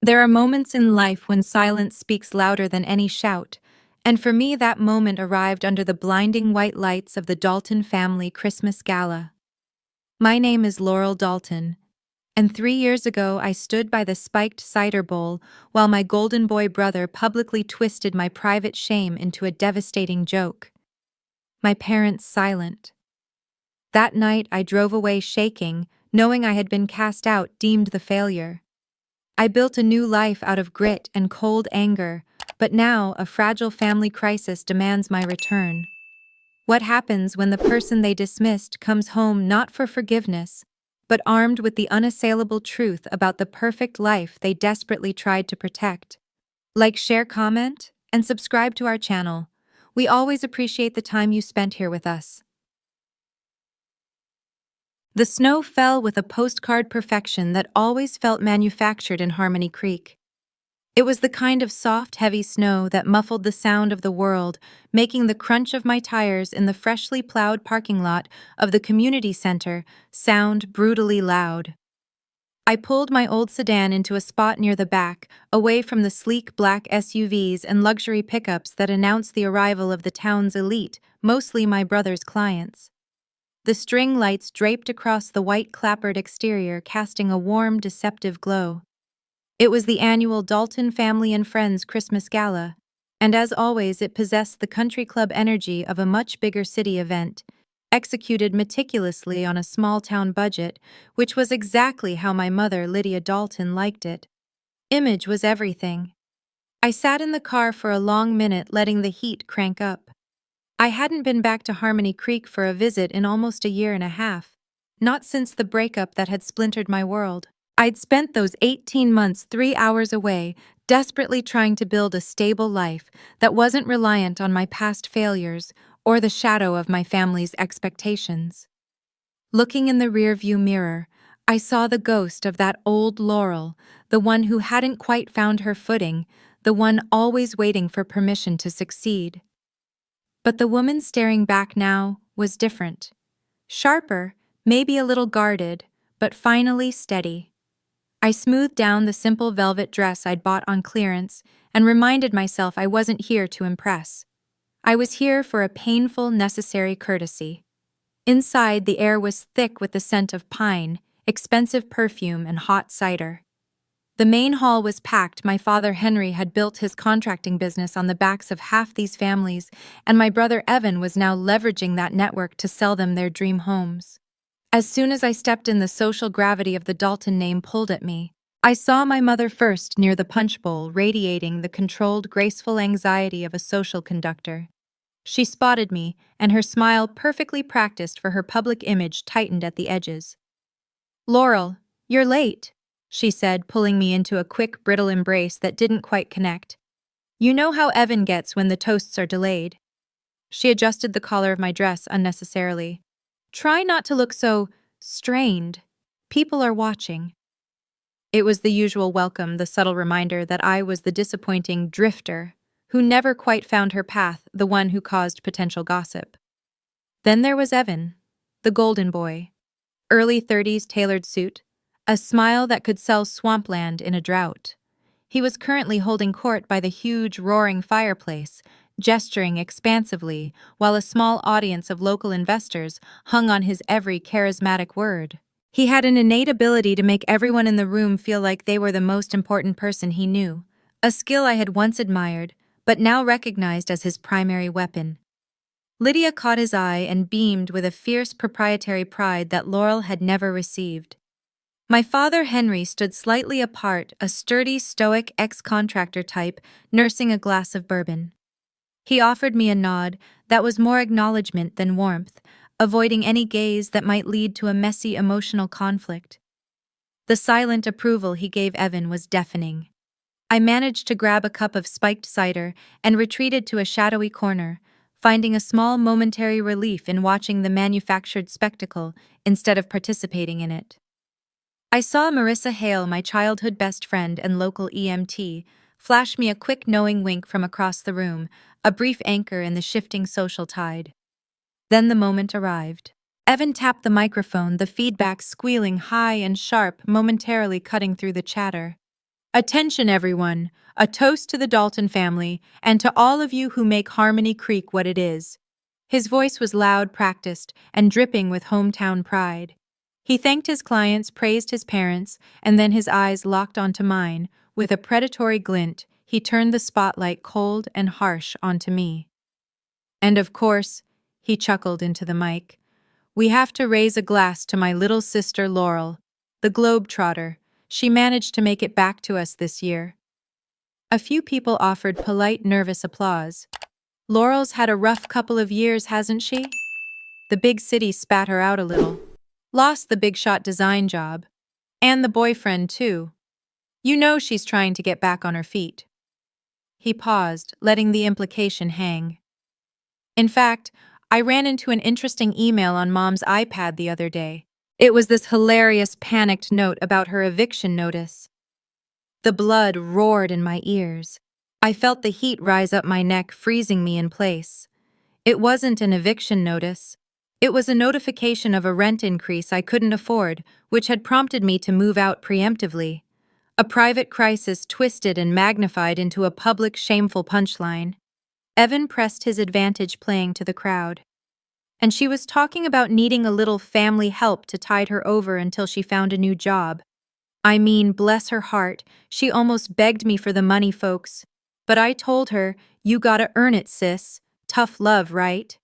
There are moments in life when silence speaks louder than any shout, and for me that moment arrived under the blinding white lights of the Dalton family Christmas gala. My name is Laurel Dalton, and 3 years ago I stood by the spiked cider bowl while my golden boy brother publicly twisted my private shame into a devastating joke. My parents silent. That night I drove away shaking, knowing I had been cast out, deemed the failure. I built a new life out of grit and cold anger, but now a fragile family crisis demands my return. What happens when the person they dismissed comes home not for forgiveness, but armed with the unassailable truth about the perfect life they desperately tried to protect? Like, share, comment, and subscribe to our channel. We always appreciate the time you spent here with us. The snow fell with a postcard perfection that always felt manufactured in Harmony Creek. It was the kind of soft, heavy snow that muffled the sound of the world, making the crunch of my tires in the freshly plowed parking lot of the community center sound brutally loud. I pulled my old sedan into a spot near the back, away from the sleek black SUVs and luxury pickups that announced the arrival of the town's elite, mostly my brother's clients. The string lights draped across the white clapboard exterior, casting a warm, deceptive glow. It was the annual Dalton Family and Friends Christmas Gala, and as always it possessed the country club energy of a much bigger city event, executed meticulously on a small-town budget, which was exactly how my mother, Lydia Dalton, liked it. Image was everything. I sat in the car for a long minute, letting the heat crank up. I hadn't been back to Harmony Creek for a visit in almost a year and a half, not since the breakup that had splintered my world. I'd spent those 18 months 3 hours away, desperately trying to build a stable life that wasn't reliant on my past failures or the shadow of my family's expectations. Looking in the rearview mirror, I saw the ghost of that old Laurel, the one who hadn't quite found her footing, the one always waiting for permission to succeed. But the woman staring back now was different. Sharper, maybe a little guarded, but finally steady. I smoothed down the simple velvet dress I'd bought on clearance and reminded myself I wasn't here to impress. I was here for a painful, necessary courtesy. Inside, the air was thick with the scent of pine, expensive perfume, and hot cider. The main hall was packed. My father Henry had built his contracting business on the backs of half these families, and my brother Evan was now leveraging that network to sell them their dream homes. As soon as I stepped in, the social gravity of the Dalton name pulled at me. I saw my mother first near the punch bowl, radiating the controlled, graceful anxiety of a social conductor. She spotted me, and her smile, perfectly practiced for her public image, tightened at the edges. "Laurel, you're late," she said, pulling me into a quick, brittle embrace that didn't quite connect. "You know how Evan gets when the toasts are delayed." She adjusted the collar of my dress unnecessarily. "Try not to look so strained. People are watching." It was the usual welcome, the subtle reminder that I was the disappointing drifter who never quite found her path, the one who caused potential gossip. Then there was Evan, the golden boy. Early 30s tailored suit, a smile that could sell swampland in a drought. He was currently holding court by the huge, roaring fireplace, gesturing expansively, while a small audience of local investors hung on his every charismatic word. He had an innate ability to make everyone in the room feel like they were the most important person he knew, a skill I had once admired, but now recognized as his primary weapon. Lydia caught his eye and beamed with a fierce proprietary pride that Laurel had never received. My father Henry stood slightly apart, a sturdy, stoic ex-contractor type, nursing a glass of bourbon. He offered me a nod that was more acknowledgement than warmth, avoiding any gaze that might lead to a messy emotional conflict. The silent approval he gave Evan was deafening. I managed to grab a cup of spiked cider and retreated to a shadowy corner, finding a small momentary relief in watching the manufactured spectacle instead of participating in it. I saw Marissa Hale, my childhood best friend and local EMT, flash me a quick knowing wink from across the room, a brief anchor in the shifting social tide. Then the moment arrived. Evan tapped the microphone, the feedback squealing high and sharp, momentarily cutting through the chatter. Attention, everyone! A toast to the Dalton family and to all of you who make Harmony Creek what it is. His voice was loud, practiced, and dripping with hometown pride. He thanked his clients, praised his parents, and then his eyes locked onto mine. With a predatory glint, he turned the spotlight cold and harsh onto me. And of course, he chuckled into the mic. We have to raise a glass to my little sister Laurel, the globetrotter. She managed to make it back to us this year. A few people offered polite, nervous applause. Laurel's had a rough couple of years, hasn't she? The big city spat her out a little. Lost the big shot design job. And the boyfriend, too. You know she's trying to get back on her feet. He paused, letting the implication hang. In fact, I ran into an interesting email on Mom's iPad the other day. It was this hilarious panicked note about her eviction notice. The blood roared in my ears. I felt the heat rise up my neck, freezing me in place. It wasn't an eviction notice. It was a notification of a rent increase I couldn't afford, which had prompted me to move out preemptively. A private crisis twisted and magnified into a public, shameful punchline. Evan pressed his advantage playing to the crowd. And she was talking about needing a little family help to tide her over until she found a new job. I mean, bless her heart, she almost begged me for the money, folks. But I told her, you gotta earn it, sis. Tough love, right?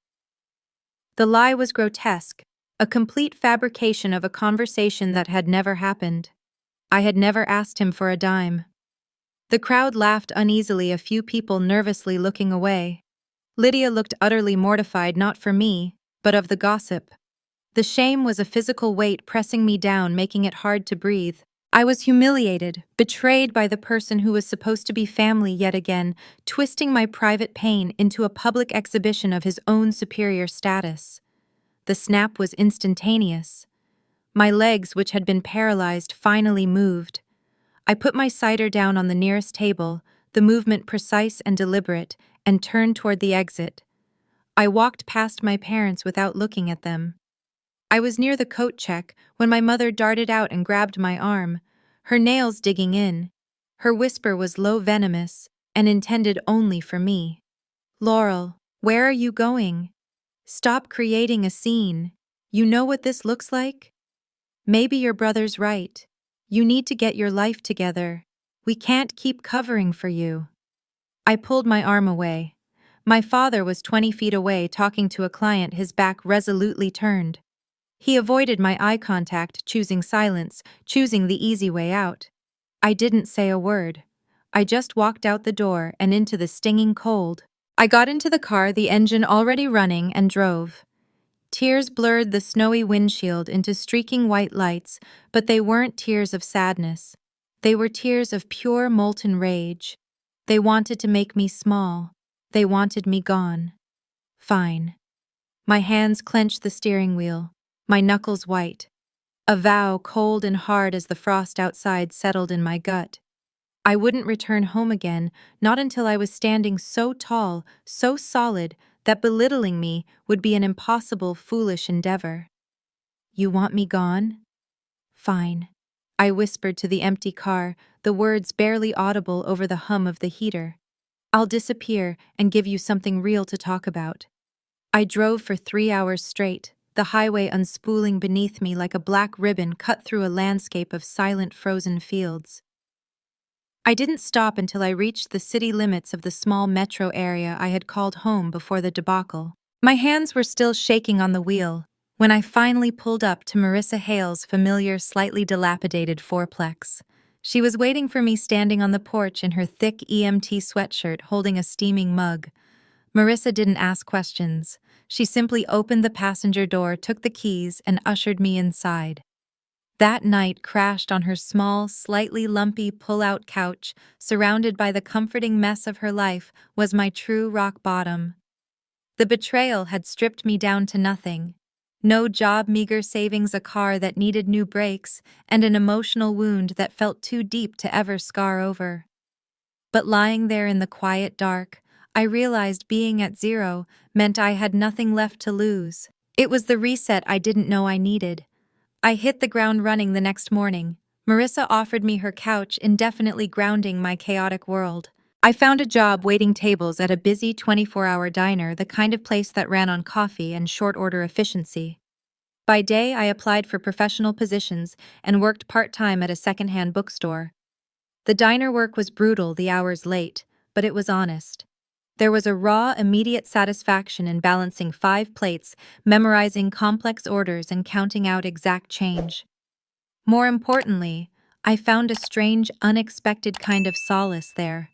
The lie was grotesque, a complete fabrication of a conversation that had never happened. I had never asked him for a dime. The crowd laughed uneasily, a few people nervously looking away. Lydia looked utterly mortified, not for me, but of the gossip. The shame was a physical weight pressing me down, making it hard to breathe. I was humiliated, betrayed by the person who was supposed to be family yet again, twisting my private pain into a public exhibition of his own superior status. The snap was instantaneous. My legs, which had been paralyzed, finally moved. I put my cider down on the nearest table, the movement precise and deliberate, and turned toward the exit. I walked past my parents without looking at them. I was near the coat check when my mother darted out and grabbed my arm, her nails digging in. Her whisper was low, venomous, and intended only for me. Laurel, where are you going? Stop creating a scene. You know what this looks like? Maybe your brother's right. You need to get your life together. We can't keep covering for you. I pulled my arm away. My father was 20 feet away talking to a client, his back resolutely turned. He avoided my eye contact, choosing silence, choosing the easy way out. I didn't say a word. I just walked out the door and into the stinging cold. I got into the car, the engine already running, and drove. Tears blurred the snowy windshield into streaking white lights, but they weren't tears of sadness. They were tears of pure molten rage. They wanted to make me small. They wanted me gone. Fine. My hands clenched the steering wheel, my knuckles white. A vow cold and hard as the frost outside settled in my gut. I wouldn't return home again, not until I was standing so tall, so solid, that belittling me would be an impossible, foolish endeavor. You want me gone? Fine. I whispered to the empty car, the words barely audible over the hum of the heater. I'll disappear and give you something real to talk about. I drove for 3 hours straight, the highway unspooling beneath me like a black ribbon cut through a landscape of silent frozen fields. I didn't stop until I reached the city limits of the small metro area I had called home before the debacle. My hands were still shaking on the wheel when I finally pulled up to Marissa Hale's familiar, slightly dilapidated fourplex. She was waiting for me standing on the porch in her thick EMT sweatshirt holding a steaming mug. Marissa didn't ask questions. She simply opened the passenger door, took the keys, and ushered me inside. That night crashed on her small, slightly lumpy pull-out couch, surrounded by the comforting mess of her life, was my true rock bottom. The betrayal had stripped me down to nothing. No job, meager savings, a car that needed new brakes, and an emotional wound that felt too deep to ever scar over. But lying there in the quiet dark, I realized being at zero meant I had nothing left to lose. It was the reset I didn't know I needed. I hit the ground running the next morning, Marissa offered me her couch, indefinitely grounding my chaotic world. I found a job waiting tables at a busy 24-hour diner, the kind of place that ran on coffee and short order efficiency. By day, I applied for professional positions and worked part-time at a secondhand bookstore. The diner work was brutal, the hours late, but it was honest. There was a raw, immediate satisfaction in balancing 5 plates, memorizing complex orders, and counting out exact change. More importantly, I found a strange, unexpected kind of solace there.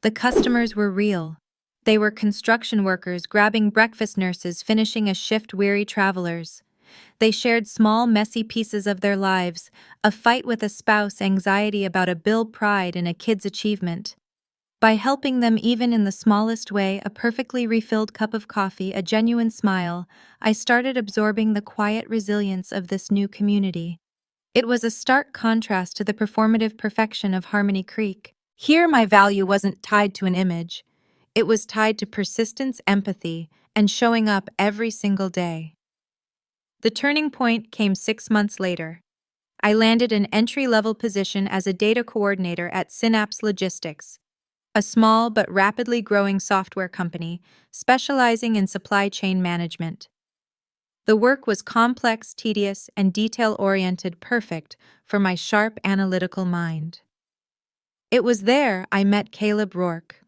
The customers were real. They were construction workers grabbing breakfast, nurses finishing a shift, weary travelers. They shared small, messy pieces of their lives, a fight with a spouse, anxiety about a bill, pride in a kid's achievement. By helping them even in the smallest way, a perfectly refilled cup of coffee, a genuine smile, I started absorbing the quiet resilience of this new community. It was a stark contrast to the performative perfection of Harmony Creek. Here, my value wasn't tied to an image. It was tied to persistence, empathy, and showing up every single day. The turning point came 6 months later. I landed an entry-level position as a data coordinator at Synapse Logistics, a small but rapidly growing software company specializing in supply chain management. The work was complex, tedious, and detail-oriented, perfect for my sharp analytical mind. It was there I met Caleb Rourke.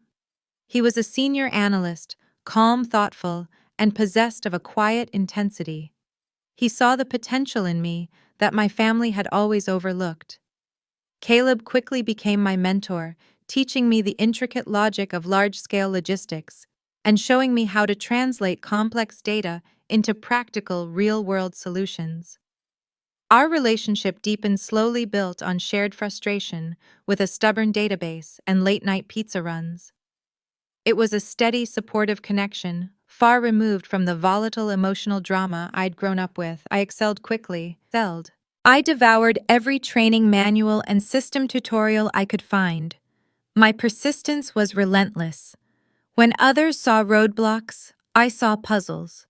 He was a senior analyst, calm, thoughtful, and possessed of a quiet intensity. He saw the potential in me that my family had always overlooked. Caleb quickly became my mentor, teaching me the intricate logic of large-scale logistics and showing me how to translate complex data into practical, real-world solutions. Our relationship deepened, slowly built on shared frustration with a stubborn database and late-night pizza runs. It was a steady, supportive connection, far removed from the volatile emotional drama I'd grown up with. I excelled quickly. I devoured every training manual and system tutorial I could find. My persistence was relentless. When others saw roadblocks, I saw puzzles.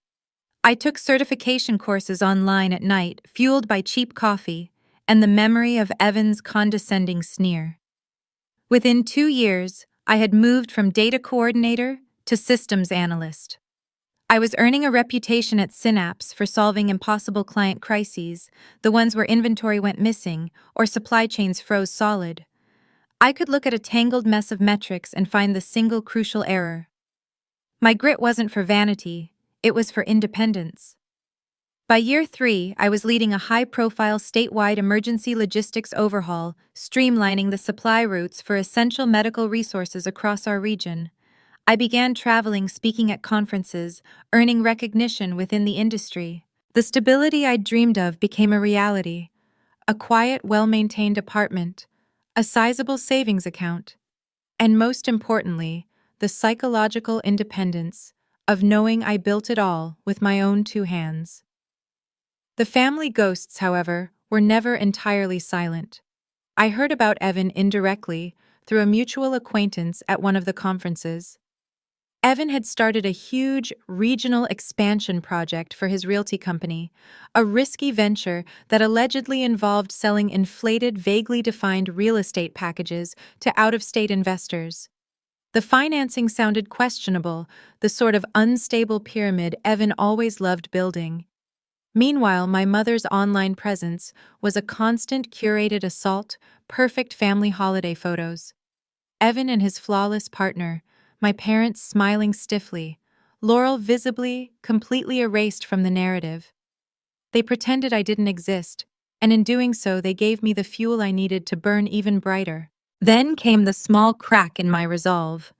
I took certification courses online at night, fueled by cheap coffee and the memory of Evan's condescending sneer. Within 2 years, I had moved from data coordinator to systems analyst. I was earning a reputation at Synapse for solving impossible client crises, the ones where inventory went missing or supply chains froze solid. I could look at a tangled mess of metrics and find the single crucial error. My grit wasn't for vanity, it was for independence. By year 3, I was leading a high-profile statewide emergency logistics overhaul, streamlining the supply routes for essential medical resources across our region. I began traveling, speaking at conferences, earning recognition within the industry. The stability I'd dreamed of became a reality. A quiet, well-maintained apartment, a sizable savings account, and most importantly, the psychological independence of knowing I built it all with my own 2 hands. The family ghosts, however, were never entirely silent. I heard about Evan indirectly through a mutual acquaintance at one of the conferences. Evan had started a huge regional expansion project for his realty company, a risky venture that allegedly involved selling inflated, vaguely defined real estate packages to out-of-state investors. The financing sounded questionable, the sort of unstable pyramid Evan always loved building. Meanwhile, my mother's online presence was a constant curated assault, perfect family holiday photos. Evan and his flawless partner, my parents smiling stiffly, Laurel visibly, completely erased from the narrative. They pretended I didn't exist, and in doing so they gave me the fuel I needed to burn even brighter. Then came the small crack in my resolve.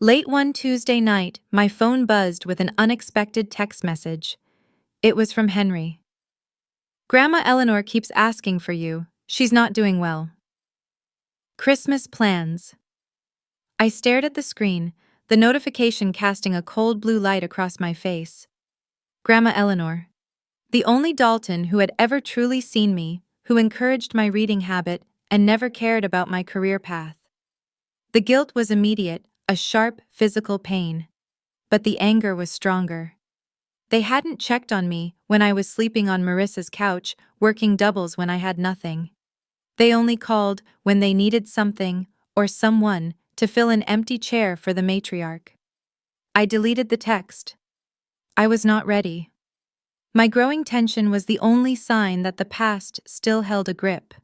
Late one Tuesday night, my phone buzzed with an unexpected text message. It was from Henry. "Grandma Eleanor keeps asking for you. She's not doing well. Christmas plans." I stared at the screen, the notification casting a cold blue light across my face. Grandma Eleanor. The only Dalton who had ever truly seen me, who encouraged my reading habit and never cared about my career path. The guilt was immediate, a sharp, physical pain. But the anger was stronger. They hadn't checked on me when I was sleeping on Marissa's couch, working doubles when I had nothing. They only called when they needed something or someone to fill an empty chair for the matriarch. I deleted the text. I was not ready. My growing tension was the only sign that the past still held a grip.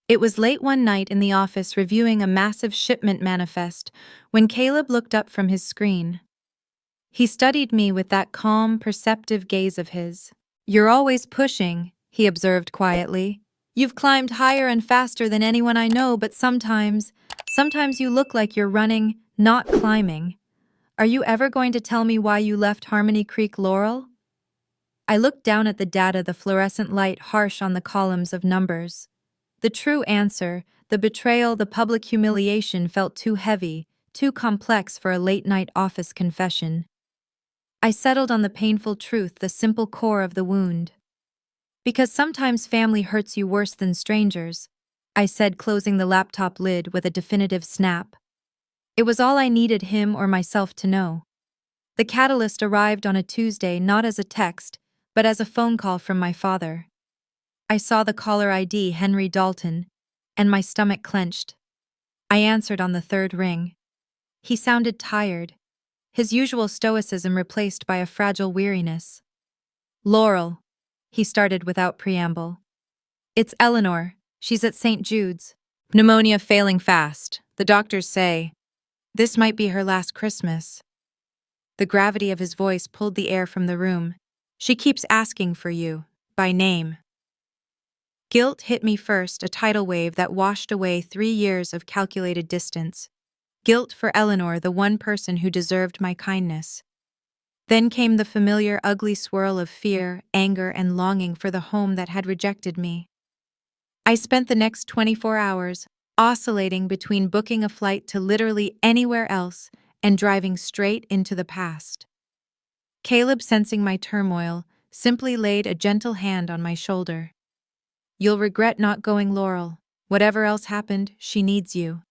It was late one night in the office reviewing a massive shipment manifest when Caleb looked up from his screen. He studied me with that calm, perceptive gaze of his. "You're always pushing," he observed quietly. "You've climbed higher and faster than anyone I know, but sometimes you look like you're running, not climbing. Are you ever going to tell me why you left Harmony Creek, Laurel?" I looked down at the data, the fluorescent light harsh on the columns of numbers. The true answer, the betrayal, the public humiliation felt too heavy, too complex for a late-night office confession. I settled on the painful truth, the simple core of the wound. "Because sometimes family hurts you worse than strangers," I said, closing the laptop lid with a definitive snap. It was all I needed him or myself to know. The catalyst arrived on a Tuesday, not as a text, but as a phone call from my father. I saw the caller ID, Laurel Dalton, and my stomach clenched. I answered on the third ring. He sounded tired, his usual stoicism replaced by a fragile weariness. "Laurel," he started without preamble. "It's Eleanor. She's at St. Jude's. Pneumonia failing fast. The doctors say this might be her last Christmas." The gravity of his voice pulled the air from the room. "She keeps asking for you, by name." Guilt hit me first, a tidal wave that washed away 3 years of calculated distance. Guilt for Eleanor, the one person who deserved my kindness. Then came the familiar ugly swirl of fear, anger, and longing for the home that had rejected me. I spent the next 24 hours oscillating between booking a flight to literally anywhere else and driving straight into the past. Caleb, sensing my turmoil, simply laid a gentle hand on my shoulder. "You'll regret not going, Laurel. Whatever else happened, she needs you."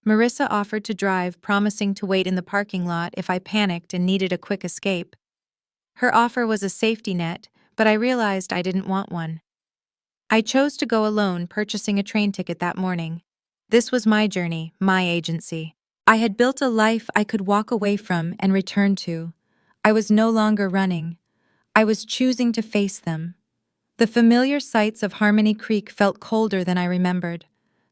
Marissa offered to drive, promising to wait in the parking lot if I panicked and needed a quick escape. Her offer was a safety net, but I realized I didn't want one. I chose to go alone, purchasing a train ticket that morning. This was my journey, my agency. I had built a life I could walk away from and return to. I was no longer running. I was choosing to face them. The familiar sights of Harmony Creek felt colder than I remembered.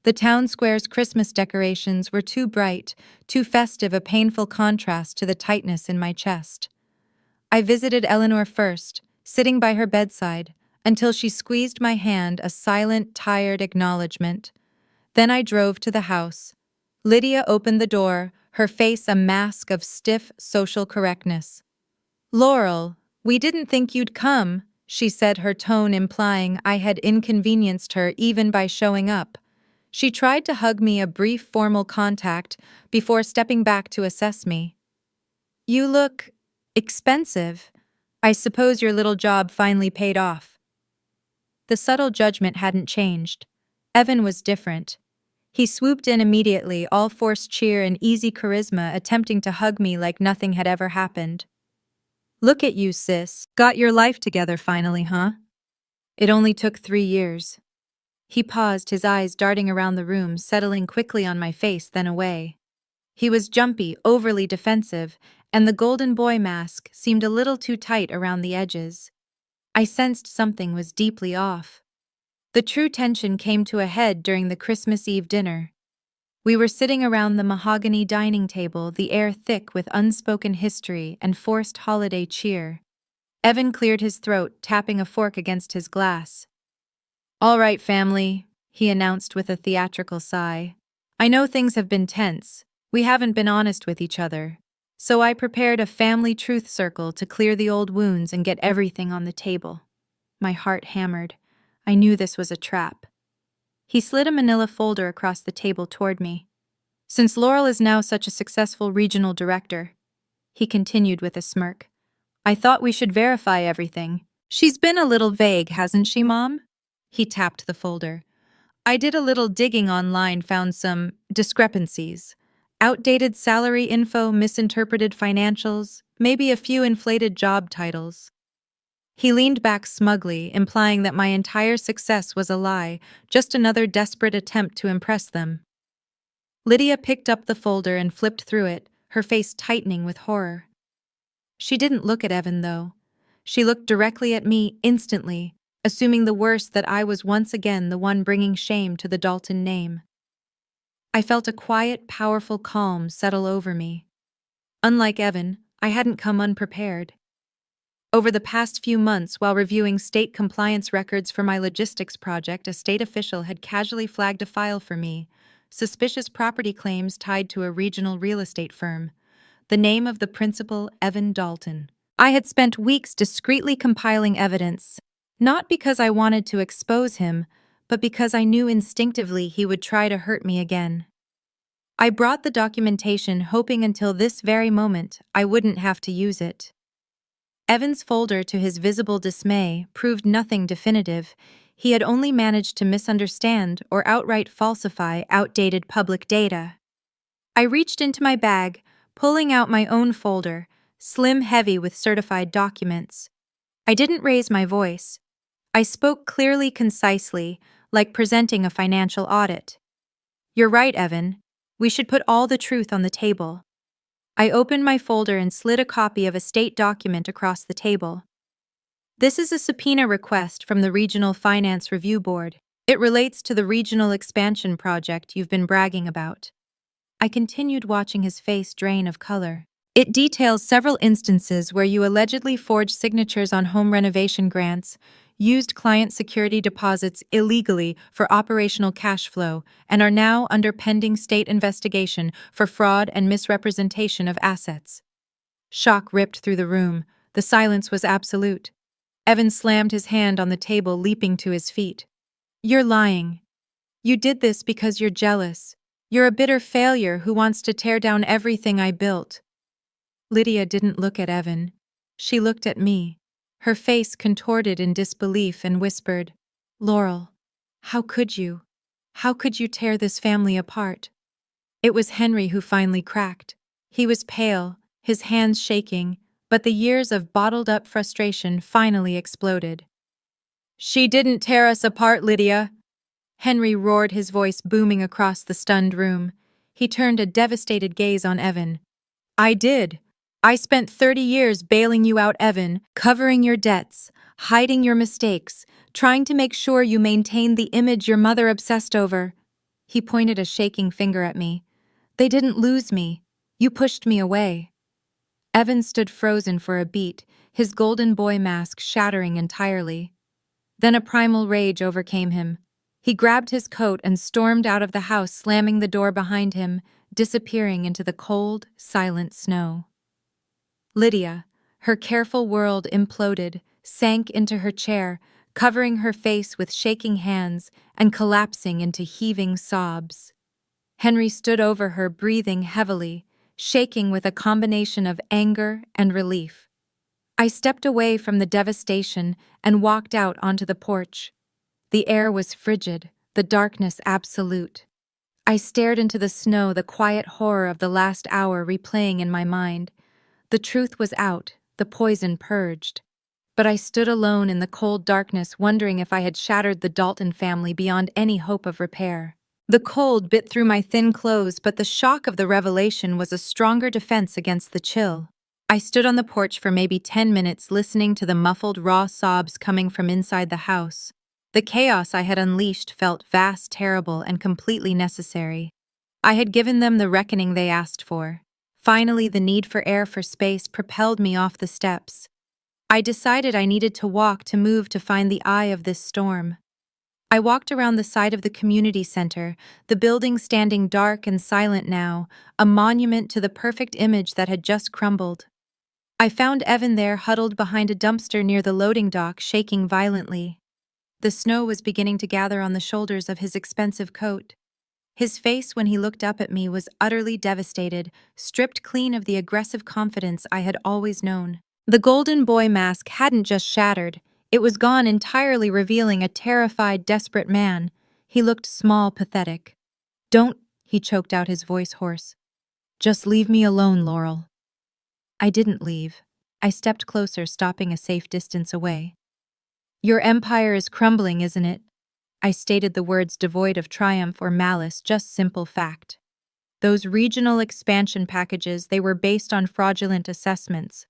The town square's Christmas decorations were too bright, too festive, a painful contrast to the tightness in my chest. I visited Eleanor first, sitting by her bedside, until she squeezed my hand, a silent, tired acknowledgement. Then I drove to the house. Lydia opened the door, her face a mask of stiff social correctness. "Laurel, we didn't think you'd come," she said, her tone implying I had inconvenienced her even by showing up. She tried to hug me, a brief formal contact, before stepping back to assess me. "You look expensive. I suppose your little job finally paid off." The subtle judgment hadn't changed. Evan was different. He swooped in immediately, all forced cheer and easy charisma, attempting to hug me like nothing had ever happened. "Look at you, sis. Got your life together finally, huh? It only took 3 years." He paused, his eyes darting around the room, settling quickly on my face, then away. He was jumpy, overly defensive, and the golden boy mask seemed a little too tight around the edges. I sensed something was deeply off. The true tension came to a head during the Christmas Eve dinner. We were sitting around the mahogany dining table, the air thick with unspoken history and forced holiday cheer. Evan cleared his throat, tapping a fork against his glass. "All right, family," he announced with a theatrical sigh. "I know things have been tense. We haven't been honest with each other. So I prepared a family truth circle to clear the old wounds and get everything on the table." My heart hammered. I knew this was a trap. He slid a manila folder across the table toward me. "Since Laurel is now such a successful regional director," he continued with a smirk, "I thought we should verify everything. She's been a little vague, hasn't she, Mom?" He tapped the folder. "I did a little digging online, found some discrepancies. Outdated salary info, misinterpreted financials, maybe a few inflated job titles." He leaned back smugly, implying that my entire success was a lie, just another desperate attempt to impress them. Lydia picked up the folder and flipped through it, her face tightening with horror. She didn't look at Evan, though. She looked directly at me instantly, assuming the worst, that I was once again the one bringing shame to the Dalton name. I felt a quiet, powerful calm settle over me. Unlike Evan, I hadn't come unprepared. Over the past few months, while reviewing state compliance records for my logistics project, a state official had casually flagged a file for me: suspicious property claims tied to a regional real estate firm. The name of the principal, Evan Dalton. I had spent weeks discreetly compiling evidence, not because I wanted to expose him, but because I knew instinctively he would try to hurt me again. I brought the documentation, hoping until this very moment I wouldn't have to use it. Evan's folder, to his visible dismay, proved nothing definitive. He had only managed to misunderstand or outright falsify outdated public data. I reached into my bag, pulling out my own folder, slim, heavy with certified documents. I didn't raise my voice. I spoke clearly, concisely, like presenting a financial audit. "You're right, Evan. We should put all the truth on the table." I opened my folder and slid a copy of a state document across the table. "This is a subpoena request from the Regional Finance Review Board. It relates to the regional expansion project you've been bragging about." I continued, watching his face drain of color. "It details several instances where you allegedly forged signatures on home renovation grants, used client security deposits illegally for operational cash flow, and are now under pending state investigation for fraud and misrepresentation of assets." Shock ripped through the room. The silence was absolute. Evan slammed his hand on the table, leaping to his feet. "You're lying. You did this because you're jealous. You're a bitter failure who wants to tear down everything I built." Lydia didn't look at Evan. She looked at me, her face contorted in disbelief, and whispered, "Laurel, how could you? How could you tear this family apart?" It was Henry who finally cracked. He was pale, his hands shaking, but the years of bottled-up frustration finally exploded. "She didn't tear us apart, Lydia!" Henry roared, his voice booming across the stunned room. He turned a devastated gaze on Evan. "I did. I spent 30 years bailing you out, Evan, covering your debts, hiding your mistakes, trying to make sure you maintained the image your mother obsessed over." He pointed a shaking finger at me. "They didn't lose me. You pushed me away." Evan stood frozen for a beat, his golden boy mask shattering entirely. Then a primal rage overcame him. He grabbed his coat and stormed out of the house, slamming the door behind him, disappearing into the cold, silent snow. Lydia, her careful world imploded, sank into her chair, covering her face with shaking hands and collapsing into heaving sobs. Henry stood over her, breathing heavily, shaking with a combination of anger and relief. I stepped away from the devastation and walked out onto the porch. The air was frigid, the darkness absolute. I stared into the snow, the quiet horror of the last hour replaying in my mind. The truth was out, the poison purged. But I stood alone in the cold darkness, wondering if I had shattered the Dalton family beyond any hope of repair. The cold bit through my thin clothes, but the shock of the revelation was a stronger defense against the chill. I stood on the porch for maybe 10 minutes, listening to the muffled, raw sobs coming from inside the house. The chaos I had unleashed felt vast, terrible, and completely necessary. I had given them the reckoning they asked for. Finally, the need for air, for space, propelled me off the steps. I decided I needed to walk, to move, to find the eye of this storm. I walked around the side of the community center, the building standing dark and silent now, a monument to the perfect image that had just crumbled. I found Evan there, huddled behind a dumpster near the loading dock, shaking violently. The snow was beginning to gather on the shoulders of his expensive coat. His face, when he looked up at me, was utterly devastated, stripped clean of the aggressive confidence I had always known. The golden boy mask hadn't just shattered, it was gone entirely, revealing a terrified, desperate man. He looked small, pathetic. "Don't," he choked out, his voice hoarse. "Just leave me alone, Laurel." I didn't leave. I stepped closer, stopping a safe distance away. Your empire is crumbling, isn't it? I stated the words devoid of triumph or malice, just simple fact. Those regional expansion packages, they were based on fraudulent assessments.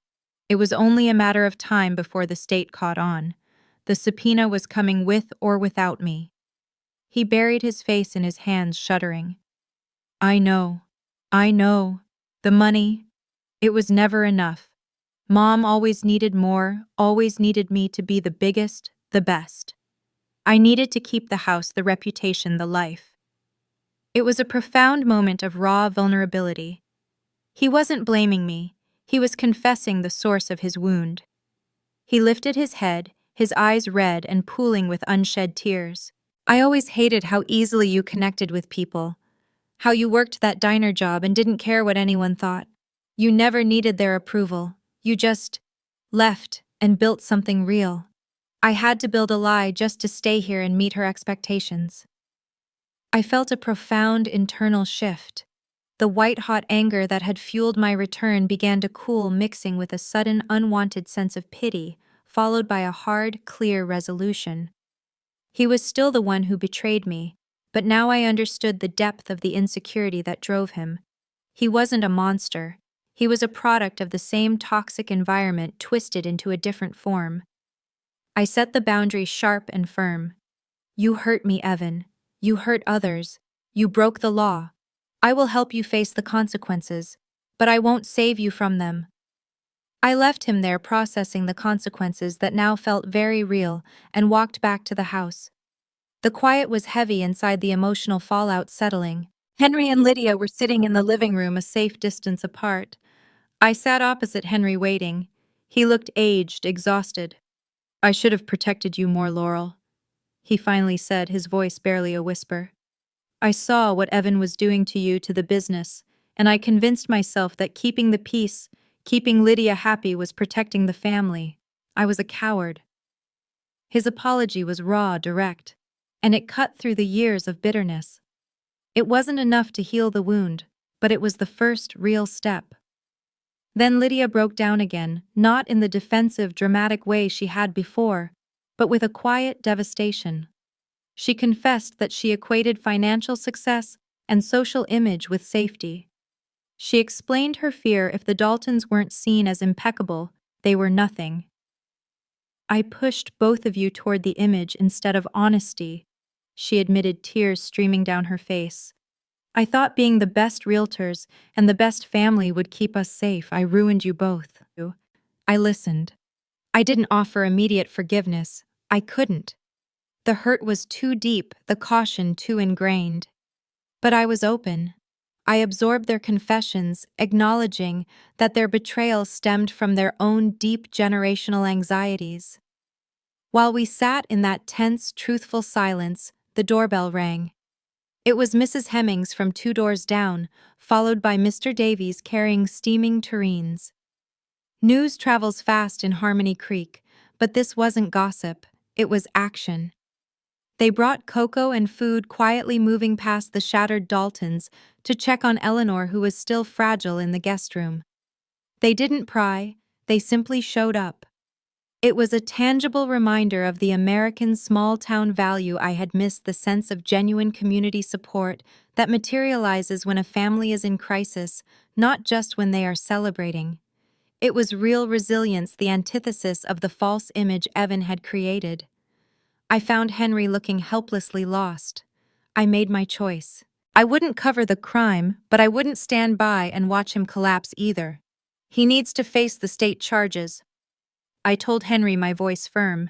It was only a matter of time before the state caught on. The subpoena was coming with or without me. He buried his face in his hands, shuddering. I know. I know. The money. It was never enough. Mom always needed more, always needed me to be the biggest, the best. I needed to keep the house, the reputation, the life. It was a profound moment of raw vulnerability. He wasn't blaming me. He was confessing the source of his wound. He lifted his head, his eyes red and pooling with unshed tears. I always hated how easily you connected with people, how you worked that diner job and didn't care what anyone thought. You never needed their approval. You just left and built something real. I had to build a lie just to stay here and meet her expectations. I felt a profound internal shift. The white-hot anger that had fueled my return began to cool, mixing with a sudden, unwanted sense of pity, followed by a hard, clear resolution. He was still the one who betrayed me, but now I understood the depth of the insecurity that drove him. He wasn't a monster. He was a product of the same toxic environment twisted into a different form. I set the boundary sharp and firm. You hurt me, Evan. You hurt others. You broke the law. I will help you face the consequences, but I won't save you from them. I left him there processing the consequences that now felt very real and walked back to the house. The quiet was heavy inside, the emotional fallout settling. Henry and Lydia were sitting in the living room, a safe distance apart. I sat opposite Henry, waiting. He looked aged, exhausted. I should have protected you more, Laurel, he finally said, his voice barely a whisper. I saw what Evan was doing to you, to the business, and I convinced myself that keeping the peace, keeping Lydia happy was protecting the family. I was a coward. His apology was raw, direct, and it cut through the years of bitterness. It wasn't enough to heal the wound, but it was the first real step. Then Lydia broke down again, not in the defensive, dramatic way she had before, but with a quiet devastation. She confessed that she equated financial success and social image with safety. She explained her fear if the Daltons weren't seen as impeccable, they were nothing. I pushed both of you toward the image instead of honesty, she admitted, tears streaming down her face. I thought being the best realtors and the best family would keep us safe. I ruined you both. I listened. I didn't offer immediate forgiveness. I couldn't. The hurt was too deep, the caution too ingrained. But I was open. I absorbed their confessions, acknowledging that their betrayal stemmed from their own deep generational anxieties. While we sat in that tense, truthful silence, the doorbell rang. It was Mrs. Hemmings from 2 doors down, followed by Mr. Davies carrying steaming tureens. News travels fast in Harmony Creek, but this wasn't gossip, it was action. They brought cocoa and food, quietly moving past the shattered Daltons to check on Eleanor, who was still fragile in the guest room. They didn't pry, they simply showed up. It was a tangible reminder of the American small-town value I had missed, the sense of genuine community support that materializes when a family is in crisis, not just when they are celebrating. It was real resilience, the antithesis of the false image Evan had created. I found Henry looking helplessly lost. I made my choice. I wouldn't cover the crime, but I wouldn't stand by and watch him collapse either. He needs to face the state charges, I told Henry, my voice firm.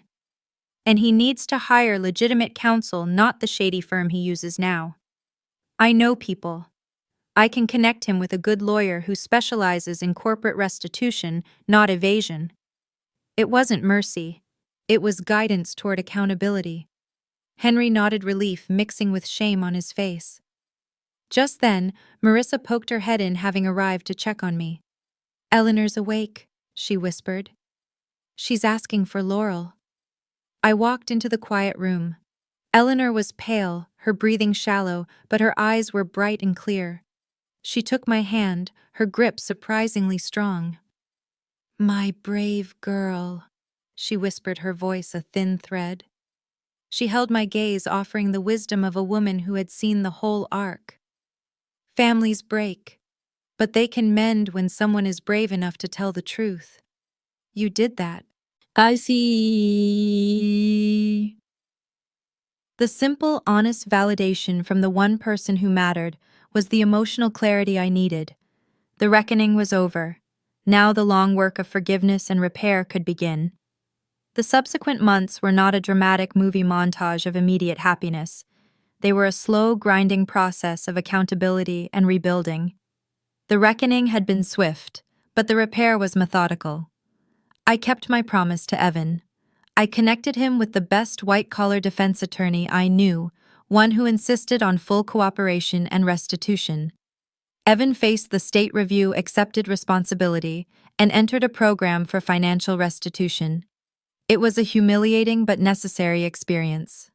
And he needs to hire legitimate counsel, not the shady firm he uses now. I know people. I can connect him with a good lawyer who specializes in corporate restitution, not evasion. It wasn't mercy. It was guidance toward accountability. Henry nodded, relief mixing with shame on his face. Just then, Marissa poked her head in, having arrived to check on me. Eleanor's awake, she whispered. She's asking for Laurel. I walked into the quiet room. Eleanor was pale, her breathing shallow, but her eyes were bright and clear. She took my hand, her grip surprisingly strong. My brave girl, she whispered, her voice a thin thread. She held my gaze, offering the wisdom of a woman who had seen the whole arc. Families break, but they can mend when someone is brave enough to tell the truth. You did that. I see. The simple, honest validation from the one person who mattered was the emotional clarity I needed. The reckoning was over. Now the long work of forgiveness and repair could begin. The subsequent months were not a dramatic movie montage of immediate happiness. They were a slow, grinding process of accountability and rebuilding. The reckoning had been swift, but the repair was methodical. I kept my promise to Evan. I connected him with the best white-collar defense attorney I knew, one who insisted on full cooperation and restitution. Evan faced the state review, accepted responsibility, and entered a program for financial restitution. It was a humiliating but necessary experience.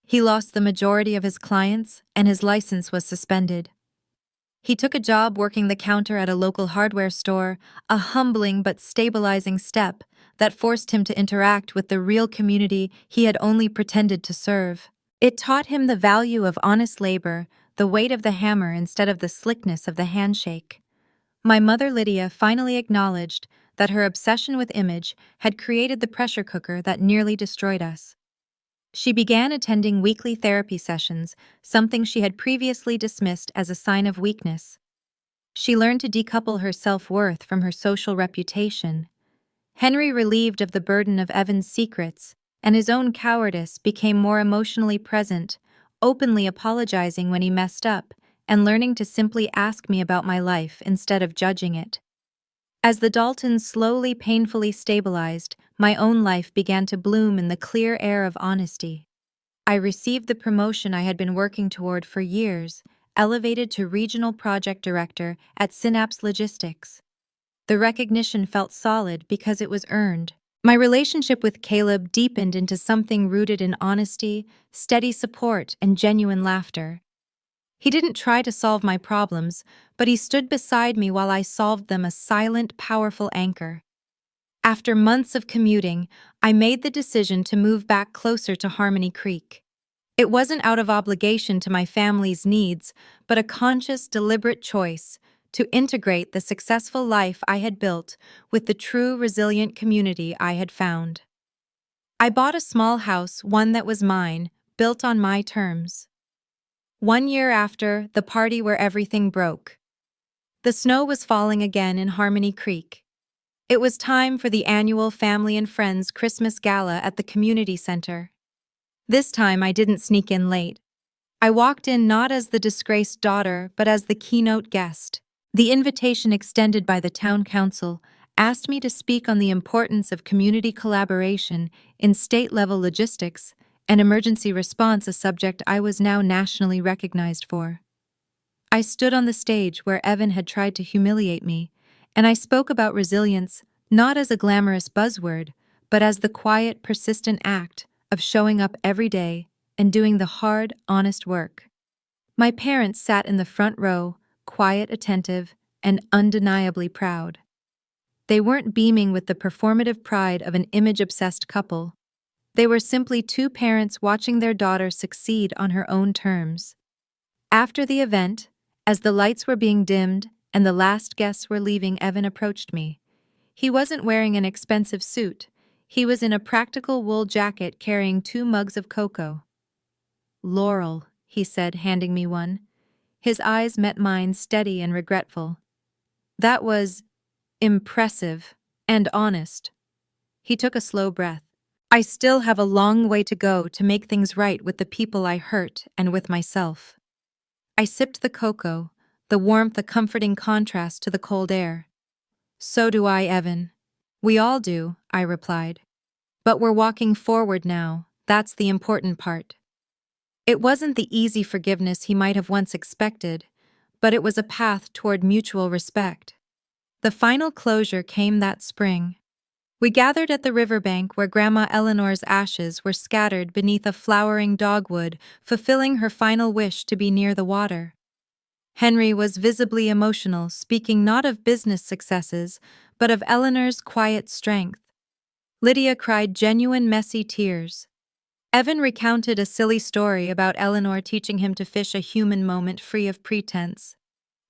He lost the majority of his clients, and his license was suspended. He took a job working the counter at a local hardware store, a humbling but stabilizing step that forced him to interact with the real community he had only pretended to serve. It taught him the value of honest labor, the weight of the hammer instead of the slickness of the handshake. My mother Lydia finally acknowledged that her obsession with image had created the pressure cooker that nearly destroyed us. She began attending weekly therapy sessions, something she had previously dismissed as a sign of weakness. She learned to decouple her self-worth from her social reputation. Henry, relieved of the burden of Evan's secrets and his own cowardice, became more emotionally present, openly apologizing when he messed up and learning to simply ask me about my life instead of judging it. As the Daltons slowly, painfully stabilized, my own life began to bloom in the clear air of honesty. I received the promotion I had been working toward for years, elevated to regional project director at Synapse Logistics. The recognition felt solid because it was earned. My relationship with Caleb deepened into something rooted in honesty, steady support, and genuine laughter. He didn't try to solve my problems, but he stood beside me while I solved them, a silent, powerful anchor. After months of commuting, I made the decision to move back closer to Harmony Creek. It wasn't out of obligation to my family's needs, but a conscious, deliberate choice to integrate the successful life I had built with the true, resilient community I had found. I bought a small house, one that was mine, built on my terms. 1 year after the party where everything broke, the snow was falling again in Harmony Creek. It was time for the annual Family and Friends Christmas Gala at the community center. This time I didn't sneak in late. I walked in not as the disgraced daughter, but as the keynote guest. The invitation extended by the town council asked me to speak on the importance of community collaboration in state-level logistics and emergency response, a subject I was now nationally recognized for. I stood on the stage where Evan had tried to humiliate me, and I spoke about resilience not as a glamorous buzzword, but as the quiet, persistent act of showing up every day and doing the hard, honest work. My parents sat in the front row, quiet, attentive, and undeniably proud. They weren't beaming with the performative pride of an image-obsessed couple. They were simply two parents watching their daughter succeed on her own terms. After the event, as the lights were being dimmed and the last guests were leaving, Evan approached me. He wasn't wearing an expensive suit. He was in a practical wool jacket carrying 2 mugs of cocoa. "Laurel," he said, handing me one. His eyes met mine, steady and regretful. That was impressive and honest. He took a slow breath. I still have a long way to go to make things right with the people I hurt and with myself. I sipped the cocoa, the warmth a comforting contrast to the cold air. "So do I, Evan." "We all do," I replied. "But we're walking forward now. That's the important part." It wasn't the easy forgiveness he might have once expected, but it was a path toward mutual respect. The final closure came that spring. We gathered at the riverbank where Grandma Eleanor's ashes were scattered beneath a flowering dogwood, fulfilling her final wish to be near the water. Henry was visibly emotional, speaking not of business successes, but of Eleanor's quiet strength. Lydia cried genuine messy tears. Evan recounted a silly story about Eleanor teaching him to fish a human moment free of pretense.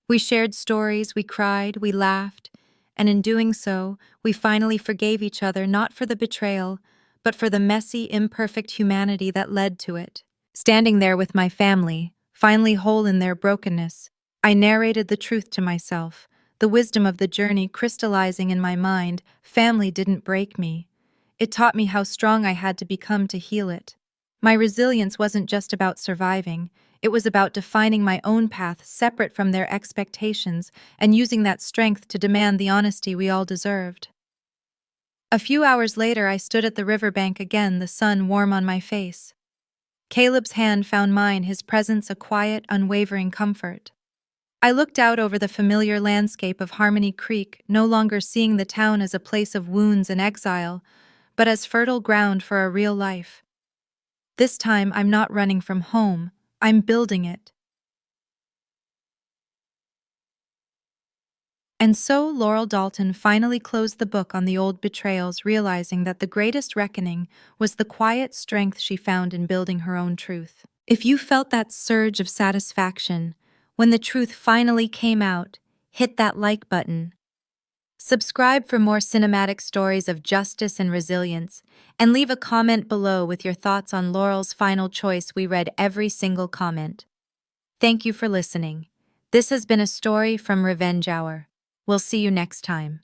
We shared stories, we cried, we laughed, and in doing so, we finally forgave each other not for the betrayal, but for the messy, imperfect humanity that led to it. Standing there with my family, finally whole in their brokenness, I narrated the truth to myself, the wisdom of the journey crystallizing in my mind. Family didn't break me. It taught me how strong I had to become to heal it. My resilience wasn't just about surviving, it was about defining my own path separate from their expectations and using that strength to demand the honesty we all deserved. A few hours later, I stood at the riverbank again, the sun warm on my face. Caleb's hand found mine, his presence a quiet, unwavering comfort. I looked out over the familiar landscape of Harmony Creek, no longer seeing the town as a place of wounds and exile, but as fertile ground for a real life. This time, I'm not running from home, I'm building it. And so Laurel Dalton finally closed the book on the old betrayals, realizing that the greatest reckoning was the quiet strength she found in building her own truth. If you felt that surge of satisfaction when the truth finally came out, hit that like button. Subscribe for more cinematic stories of justice and resilience, and leave a comment below with your thoughts on Laurel's final choice. We read every single comment. Thank you for listening. This has been a story from Revenge Hour. We'll see you next time.